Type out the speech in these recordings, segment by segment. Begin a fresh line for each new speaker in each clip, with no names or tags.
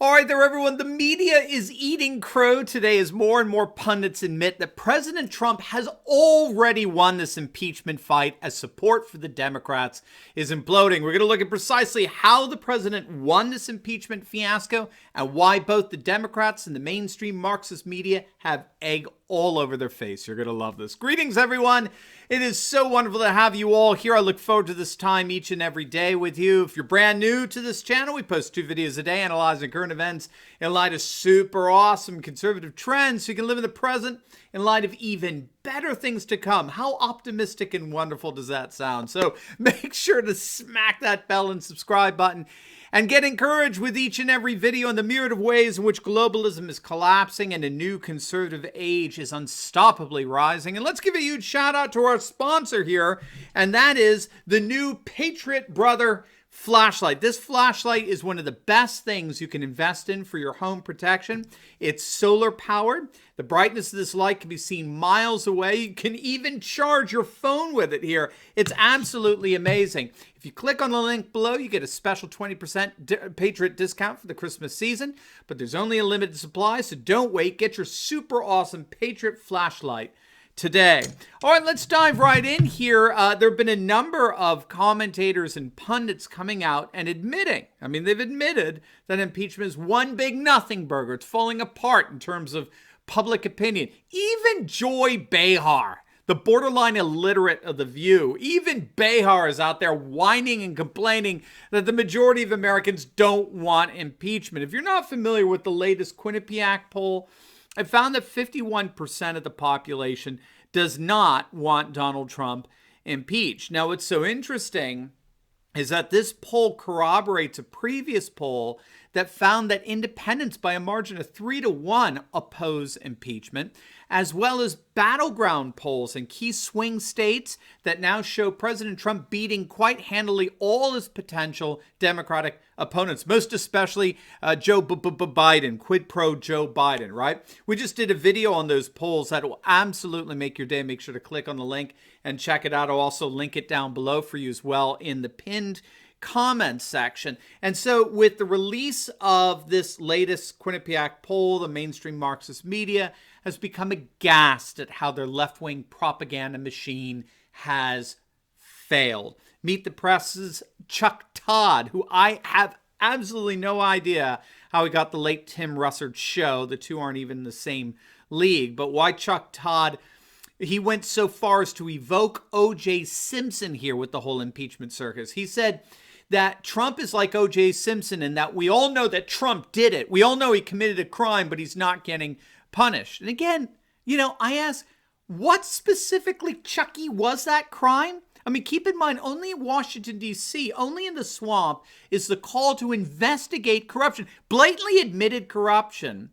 All right there, everyone. The media is eating crow today as more and more pundits admit that President Trump has already won this impeachment fight as support for the Democrats is imploding. We're going to look at precisely how the president won this impeachment fiasco and why both the Democrats and the mainstream Marxist media have egg all over their face. You're going to love this. Greetings, everyone. It is so wonderful to have you all here. I look forward to this time each and every day with you. If you're brand new to this channel, we post 2 videos a day analyzing current events in light of super awesome conservative trends so you can live in the present in light of even better things to come. How optimistic and wonderful does that sound? So make sure to smack that bell and subscribe button and get encouraged with each and every video in the myriad of ways in which globalism is collapsing and a new conservative age is unstoppably rising. And let's give a huge shout out to our sponsor here, and that is the new Patriot Brother flashlight. This flashlight is one of the best things you can invest in for your home protection. It's solar powered. The brightness of this light can be seen miles away. You can even charge your phone with it here. It's absolutely amazing. If you click on the link below, you get a special 20% Patriot discount for the Christmas season, but there's only a limited supply, so don't wait. Get your super awesome Patriot flashlight today. All right, let's dive right in here. There have been a number of commentators and pundits coming out and admitting, they've admitted that impeachment is one big nothing burger. It's falling apart in terms of public opinion. Even Joy Behar, the borderline illiterate of The View, even Behar is out there whining and complaining that the majority of Americans don't want impeachment. If you're not familiar with the latest Quinnipiac poll, I found that 51% of the population does not want Donald Trump impeached. Now, what's so interesting is that this poll corroborates a previous poll that found that independents by a margin of 3-1 oppose impeachment, as well as battleground polls in key swing states that now show President Trump beating quite handily all his potential Democratic opponents, most especially Joe Biden, quid pro Joe Biden, right? We just did a video on those polls that will absolutely make your day. Make sure to click on the link and check it out. I'll also link it down below for you as well in the pinned comment section. And so with the release of this latest Quinnipiac poll, the mainstream Marxist media has become aghast at how their left-wing propaganda machine has failed. Meet the Press's Chuck Todd, who I have absolutely no idea how he got the late Tim Russert show. The two aren't even in the same league. But why Chuck Todd? He went so far as to evoke O.J. Simpson here with the whole impeachment circus. He said that Trump is like O.J. Simpson and that we all know that Trump did it. We all know he committed a crime, but he's not getting punished. And again, I ask, what specifically, Chucky, was that crime? Keep in mind, only in Washington, D.C., only in the swamp is the call to investigate corruption, blatantly admitted corruption.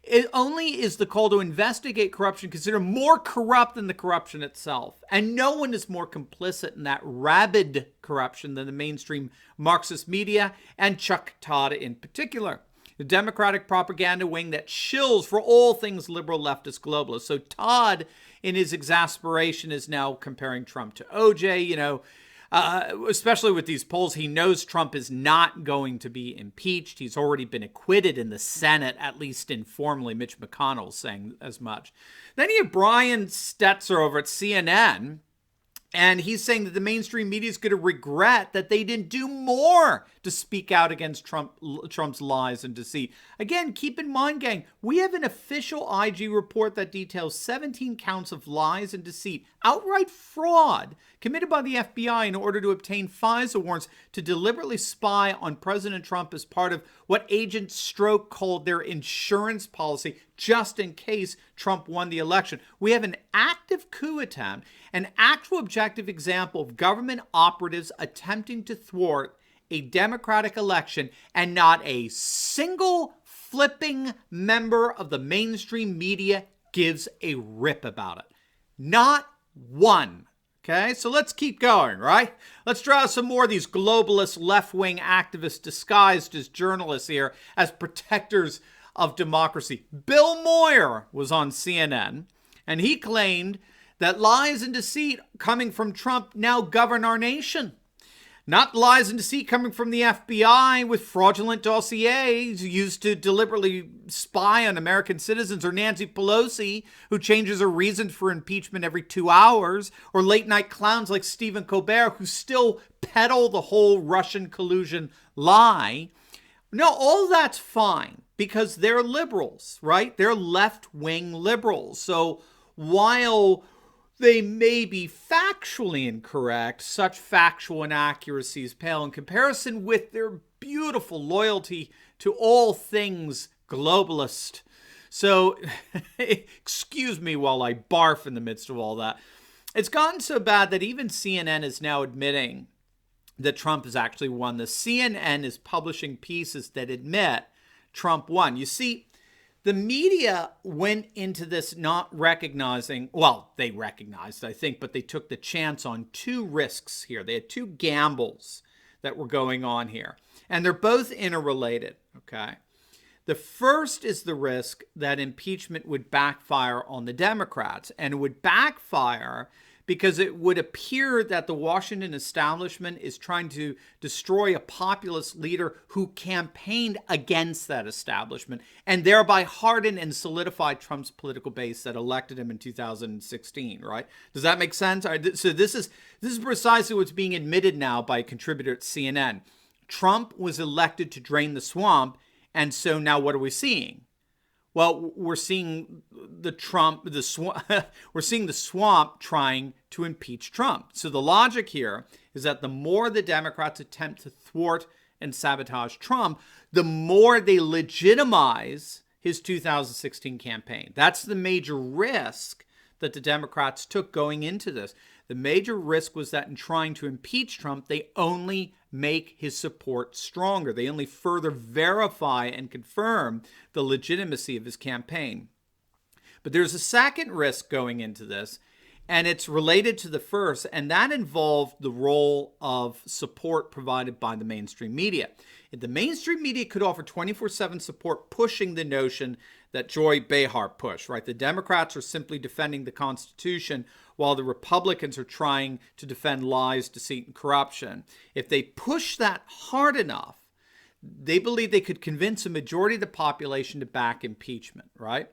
It only is the call to investigate corruption considered more corrupt than the corruption itself. And no one is more complicit in that rabid corruption than the mainstream Marxist media and Chuck Todd in particular. The Democratic propaganda wing that shills for all things liberal leftist globalist. So Todd, in his exasperation, is now comparing Trump to OJ, especially with these polls. He knows Trump is not going to be impeached. He's already been acquitted in the Senate, at least informally. Mitch McConnell saying as much. Then you have Brian Stetzer over at CNN, and he's saying that the mainstream media is going to regret that they didn't do more to speak out against Trump's lies and deceit. Again, keep in mind, gang, we have an official IG report that details 17 counts of lies and deceit, outright fraud, committed by the FBI in order to obtain FISA warrants to deliberately spy on President Trump as part of what Agent Stroke called their insurance policy, just in case Trump won the election. We have an active coup attempt, an actual objective example of government operatives attempting to thwart a democratic election, and not a single flipping member of the mainstream media gives a rip about it. Not one. Okay, so let's keep going, right? Let's draw some more of these globalist left-wing activists disguised as journalists here, as protectors of democracy. Bill Moyer was on CNN, and he claimed that lies and deceit coming from Trump now govern our nation. Not lies and deceit coming from the FBI with fraudulent dossiers used to deliberately spy on American citizens, or Nancy Pelosi, who changes her reason for impeachment every 2 hours, or late night clowns like Stephen Colbert, who still peddle the whole Russian collusion lie. No, all that's fine because they're liberals, right? They're left-wing liberals. So while they may be factually incorrect, such factual inaccuracies pale in comparison with their beautiful loyalty to all things globalist. So, excuse me while I barf in the midst of all that. It's gotten so bad that even CNN is now admitting that Trump has actually won. The CNN is publishing pieces that admit Trump won. You see, the media went into this not recognizing, well, they recognized, I think, but they took the chance on two risks here. They had two gambles that were going on here, and they're both interrelated, okay? The first is the risk that impeachment would backfire on the Democrats, and it would backfire because it would appear that the Washington establishment is trying to destroy a populist leader who campaigned against that establishment and thereby harden and solidify Trump's political base that elected him in 2016, right? Does that make sense? So this is precisely what's being admitted now by a contributor at CNN. Trump was elected to drain the swamp, and so now what are we seeing? Well, we're seeing we're seeing the swamp trying to impeach Trump. So the logic here is that the more the Democrats attempt to thwart and sabotage Trump, the more they legitimize his 2016 campaign. That's the major risk that the Democrats took going into this. The major risk was that in trying to impeach Trump, they only make his support stronger. They only further verify and confirm the legitimacy of his campaign. But there's a second risk going into this, and it's related to the first, and that involved the role of support provided by the mainstream media. If the mainstream media could offer 24/7 support, pushing the notion that Joy Behar pushed, right? The Democrats are simply defending the Constitution while the Republicans are trying to defend lies, deceit, and corruption. If they push that hard enough, they believe they could convince a majority of the population to back impeachment, right?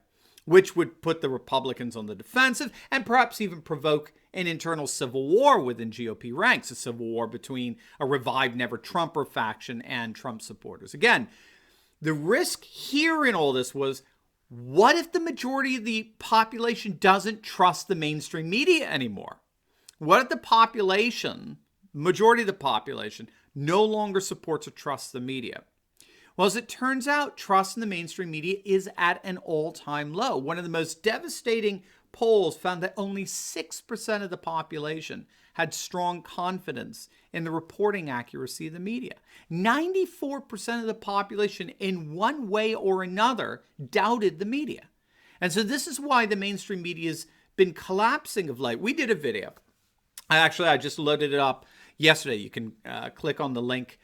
Which would put the Republicans on the defensive and perhaps even provoke an internal civil war within GOP ranks, a civil war between a revived never-Trumper faction and Trump supporters. Again, the risk here in all this was, what if the majority of the population doesn't trust the mainstream media anymore? What if the majority of the population, no longer supports or trusts the media? Well, as it turns out, trust in the mainstream media is at an all-time low. One of the most devastating polls found that only 6% of the population had strong confidence in the reporting accuracy of the media. 94% of the population, in one way or another, doubted the media. And so this is why the mainstream media has been collapsing of late. We did a video. I just loaded it up yesterday. You can click on the link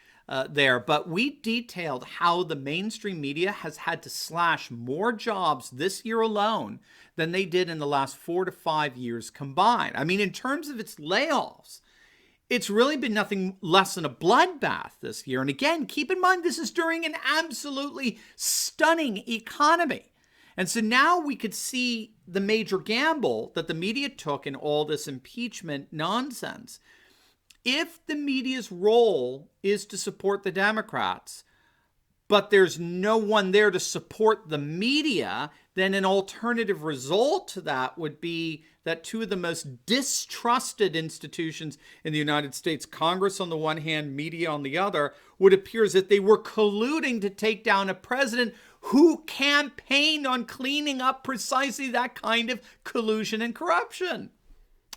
there. But we detailed how the mainstream media has had to slash more jobs this year alone than they did in the last 4 to 5 years combined. I mean, in terms of its layoffs, it's really been nothing less than a bloodbath this year. And again, keep in mind, this is during an absolutely stunning economy. And so now we could see the major gamble that the media took in all this impeachment nonsense. If the media's role is to support the Democrats, but there's no one there to support the media, then an alternative result to that would be that two of the most distrusted institutions in the United States, Congress on the one hand, media on the other, would appear as if they were colluding to take down a president who campaigned on cleaning up precisely that kind of collusion and corruption.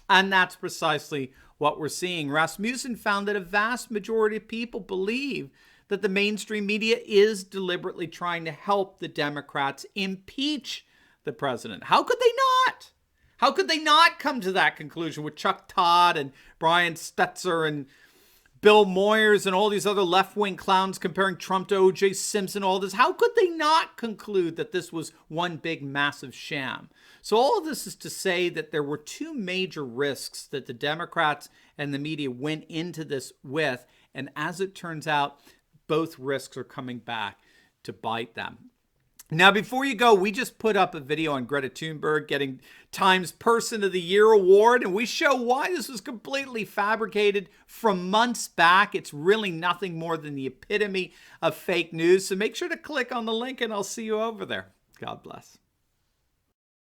And that's precisely what we're seeing. Rasmussen found that a vast majority of people believe that the mainstream media is deliberately trying to help the Democrats impeach the president. How could they not? How could they not come to that conclusion with Chuck Todd and Brian Stetzer and Bill Moyers and all these other left-wing clowns comparing Trump to O.J. Simpson, all this? How could they not conclude that this was one big, massive sham? So all of this is to say that there were two major risks that the Democrats and the media went into this with, And as it turns out, both risks are coming back to bite them. Now, before you go, we just put up a video on Greta Thunberg getting Time's Person of the Year award, and we show why this was completely fabricated from months back. It's really nothing more than the epitome of fake news. So make sure to click on the link, and I'll see you over there. God bless.